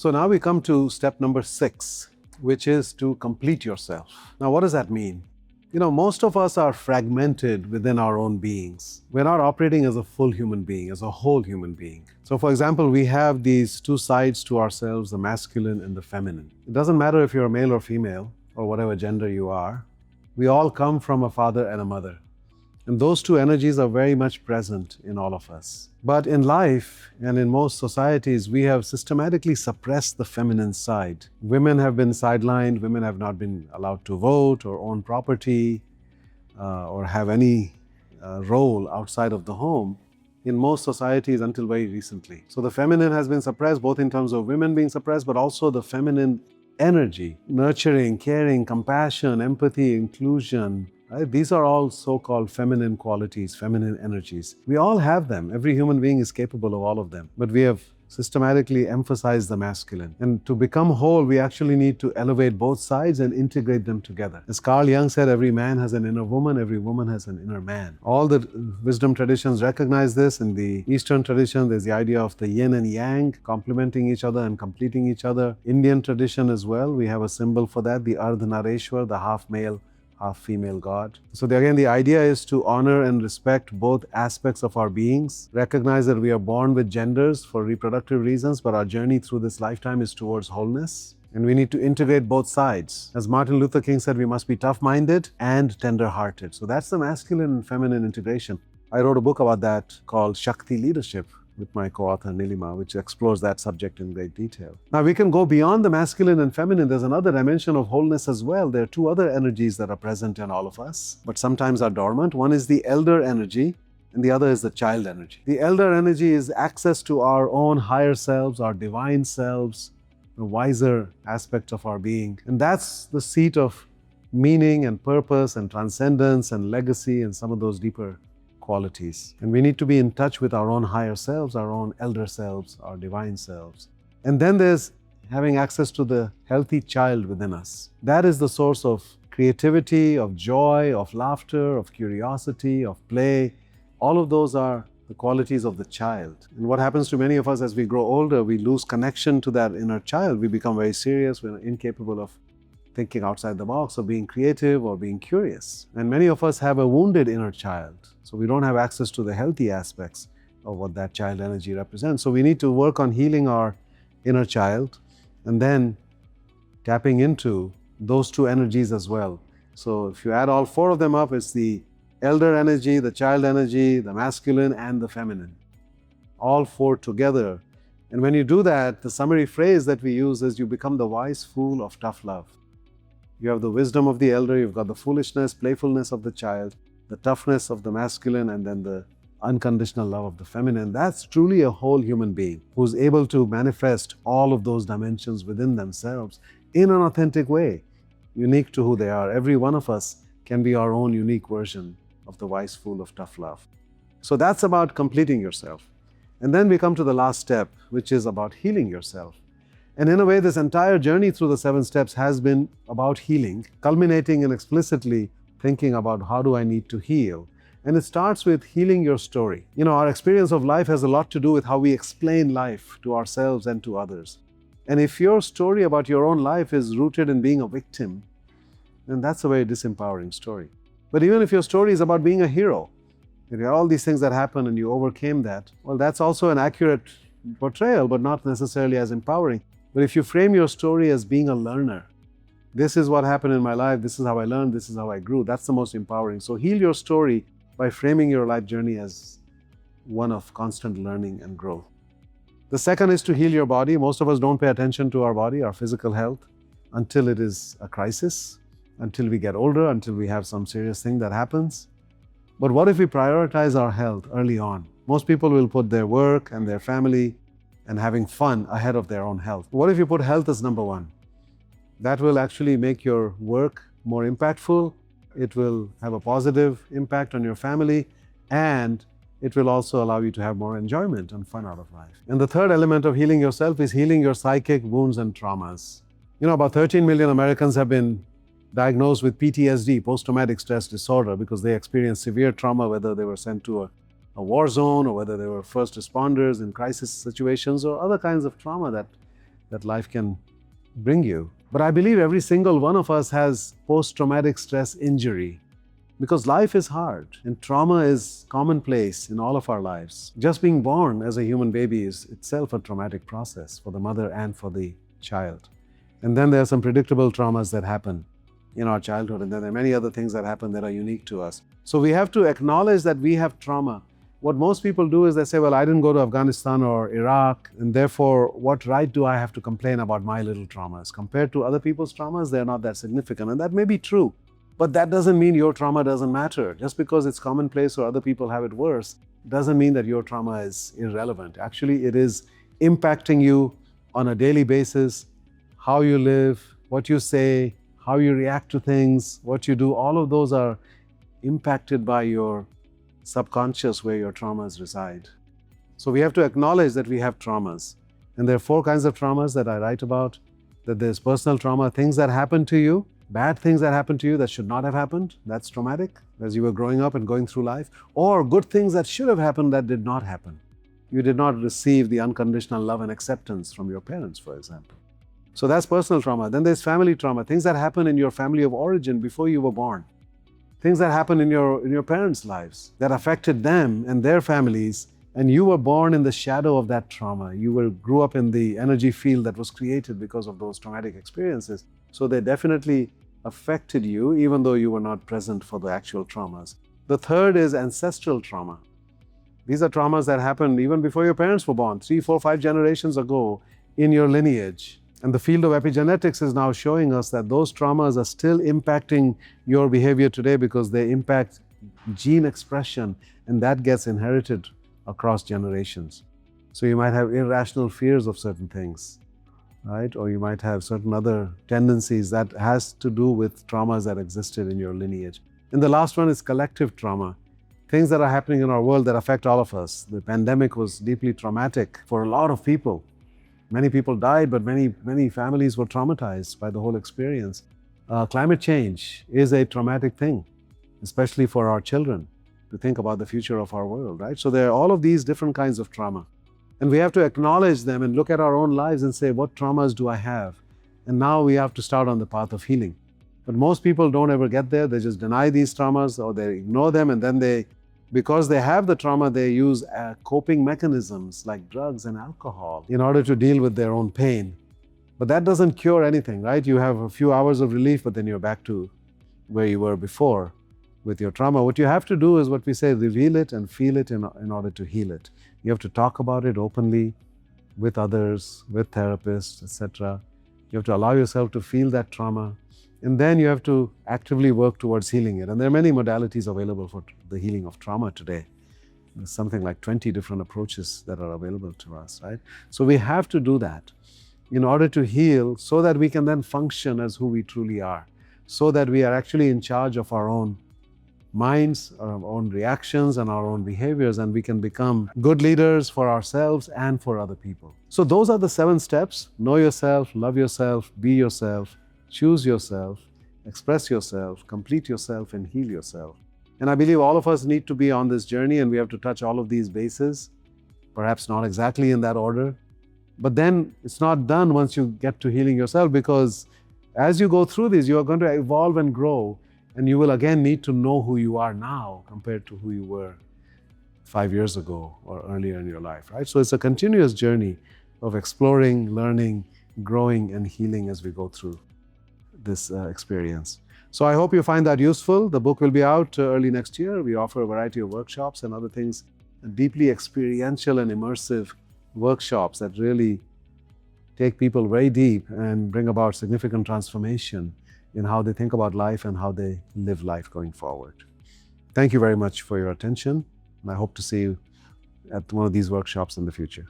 So now we come to step number 6, which is to complete yourself. Now, what does that mean? Most of us are fragmented within our own beings. We're not operating as a full human being, as a whole human being. So, for example, we have these two sides to ourselves, the masculine and the feminine. It doesn't matter if you're a male or female, or whatever gender you are. We all come from a father and a mother. And those two energies are very much present in all of us. But in life and in most societies, we have systematically suppressed the feminine side. Women have been sidelined, women have not been allowed to vote or own property or have any role outside of the home in most societies until very recently. So the feminine has been suppressed, both in terms of women being suppressed, but also the feminine energy, nurturing, caring, compassion, empathy, inclusion. Right? These are all so-called feminine qualities, feminine energies. We all have them. Every human being is capable of all of them. But we have systematically emphasized the masculine. And to become whole, we actually need to elevate both sides and integrate them together. As Carl Jung said, every man has an inner woman, every woman has an inner man. All the wisdom traditions recognize this. In the Eastern tradition, there's the idea of the yin and yang, complementing each other and completing each other. Indian tradition as well, we have a symbol for that, the Ardhanareshwar, the half male, half-female God. So again, the idea is to honor and respect both aspects of our beings, recognize that we are born with genders for reproductive reasons, but our journey through this lifetime is towards wholeness. And we need to integrate both sides. As Martin Luther King said, we must be tough-minded and tender-hearted. So that's the masculine and feminine integration. I wrote a book about that called Shakti Leadership with my co-author Nilima, which explores that subject in great detail. Now we can go beyond the masculine and feminine. There's another dimension of wholeness as well. There are two other energies that are present in all of us, but sometimes are dormant. One is the elder energy, and the other is the child energy. The elder energy is access to our own higher selves, our divine selves, the wiser aspect of our being. And that's the seat of meaning and purpose and transcendence and legacy and some of those deeper qualities. And we need to be in touch with our own higher selves, our own elder selves, our divine selves. And then there's having access to the healthy child within us. That is the source of creativity, of joy, of laughter, of curiosity, of play. All of those are the qualities of the child. And what happens to many of us as we grow older, we lose connection to that inner child. We become very serious, we're incapable of thinking outside the box or being creative or being curious. And many of us have a wounded inner child. So we don't have access to the healthy aspects of what that child energy represents. So we need to work on healing our inner child and then tapping into those two energies as well. So if you add all four of them up, it's the elder energy, the child energy, the masculine and the feminine. All four together. And when you do that, the summary phrase that we use is you become the wise fool of tough love. You have the wisdom of the elder, you've got the foolishness, playfulness of the child, the toughness of the masculine, and then the unconditional love of the feminine. That's truly a whole human being who's able to manifest all of those dimensions within themselves in an authentic way, unique to who they are. Every one of us can be our own unique version of the wise fool of tough love. So that's about completing yourself. And then we come to the last step, which is about healing yourself. And in a way, this entire journey through the 7 steps has been about healing, culminating in explicitly thinking about how do I need to heal. And it starts with healing your story. Our experience of life has a lot to do with how we explain life to ourselves and to others. And if your story about your own life is rooted in being a victim, then that's a very disempowering story. But even if your story is about being a hero, there are all these things that happen and you overcame that, well, that's also an accurate portrayal, but not necessarily as empowering. But if you frame your story as being a learner, this is what happened in my life, this is how I learned, this is how I grew, that's the most empowering. So heal your story by framing your life journey as one of constant learning and growth. The second is to heal your body. Most of us don't pay attention to our body, our physical health, until it is a crisis, until we get older, until we have some serious thing that happens. But what if we prioritize our health early on? Most people will put their work and their family and having fun ahead of their own health. What if you put health as number one? That will actually make your work more impactful. It will have a positive impact on your family, and it will also allow you to have more enjoyment and fun out of life. And the third element of healing yourself is healing your psychic wounds and traumas. About 13 million Americans have been diagnosed with PTSD, post-traumatic stress disorder, because they experienced severe trauma, whether they were sent to a war zone or whether they were first responders in crisis situations or other kinds of trauma that that life can bring you. But I believe every single one of us has post-traumatic stress injury, because life is hard and trauma is commonplace in all of our lives. Just being born as a human baby is itself a traumatic process for the mother and for the child. And then there are some predictable traumas that happen in our childhood, and then there are many other things that happen that are unique to us. So we have to acknowledge that we have trauma. What most people do is they say, well, I didn't go to Afghanistan or Iraq, and therefore what right do I have to complain about my little traumas? Compared to other people's traumas, they're not that significant. And that may be true, but that doesn't mean your trauma doesn't matter. Just because it's commonplace or other people have it worse, doesn't mean that your trauma is irrelevant. Actually, it is impacting you on a daily basis. How you live, what you say, how you react to things, what you do, all of those are impacted by your subconscious, where your traumas reside. So we have to acknowledge that we have traumas. And there are 4 kinds of traumas that I write about. That there's personal trauma, things that happen to you, bad things that happen to you that should not have happened, that's traumatic, as you were growing up and going through life. Or good things that should have happened that did not happen. You did not receive the unconditional love and acceptance from your parents, for example. So that's personal trauma. Then there's family trauma, things that happen in your family of origin before you were born. Things that happen in your parents' lives that affected them and their families, and you were born in the shadow of that trauma. You grew up in the energy field that was created because of those traumatic experiences. So they definitely affected you, even though you were not present for the actual traumas. The third is ancestral trauma. These are traumas that happened even before your parents were born, 3, 4, 5 generations ago in your lineage. And the field of epigenetics is now showing us that those traumas are still impacting your behavior today, because they impact gene expression, and that gets inherited across generations. So you might have irrational fears of certain things, right? Or you might have certain other tendencies that has to do with traumas that existed in your lineage. And the last one is collective trauma. Things that are happening in our world that affect all of us. The pandemic was deeply traumatic for a lot of people. Many people died, but many families were traumatized by the whole experience. Climate change is a traumatic thing, especially for our children, to think about the future of our world, right? So there are all of these different kinds of trauma. And we have to acknowledge them and look at our own lives and say, what traumas do I have? And now we have to start on the path of healing. But most people don't ever get there. They just deny these traumas, or they ignore them, and then because they have the trauma, they use coping mechanisms like drugs and alcohol in order to deal with their own pain. But that doesn't cure anything, right? You have a few hours of relief, but then you're back to where you were before with your trauma. What you have to do is what we say, reveal it and feel it in order to heal it. You have to talk about it openly with others, with therapists, etc. You have to allow yourself to feel that trauma. And then you have to actively work towards healing it. And there are many modalities available for the healing of trauma today. There's something like 20 different approaches that are available to us, right? So we have to do that in order to heal, so that we can then function as who we truly are, so that we are actually in charge of our own minds, our own reactions, and our own behaviors, and we can become good leaders for ourselves and for other people. So those are the 7 steps. Know yourself, love yourself, be yourself, choose yourself, express yourself, complete yourself, and heal yourself. And I believe all of us need to be on this journey, and we have to touch all of these bases, perhaps not exactly in that order. But then it's not done once you get to healing yourself, because as you go through this, you are going to evolve and grow, and you will again need to know who you are now compared to who you were 5 years ago or earlier in your life, right? So it's a continuous journey of exploring, learning, growing, and healing as we go through this experience. So I hope you find that useful. The book will be out early next year. We offer a variety of workshops and other things, deeply experiential and immersive workshops that really take people very deep and bring about significant transformation in how they think about life and how they live life going forward. Thank you very much for your attention, and I hope to see you at one of these workshops in the future.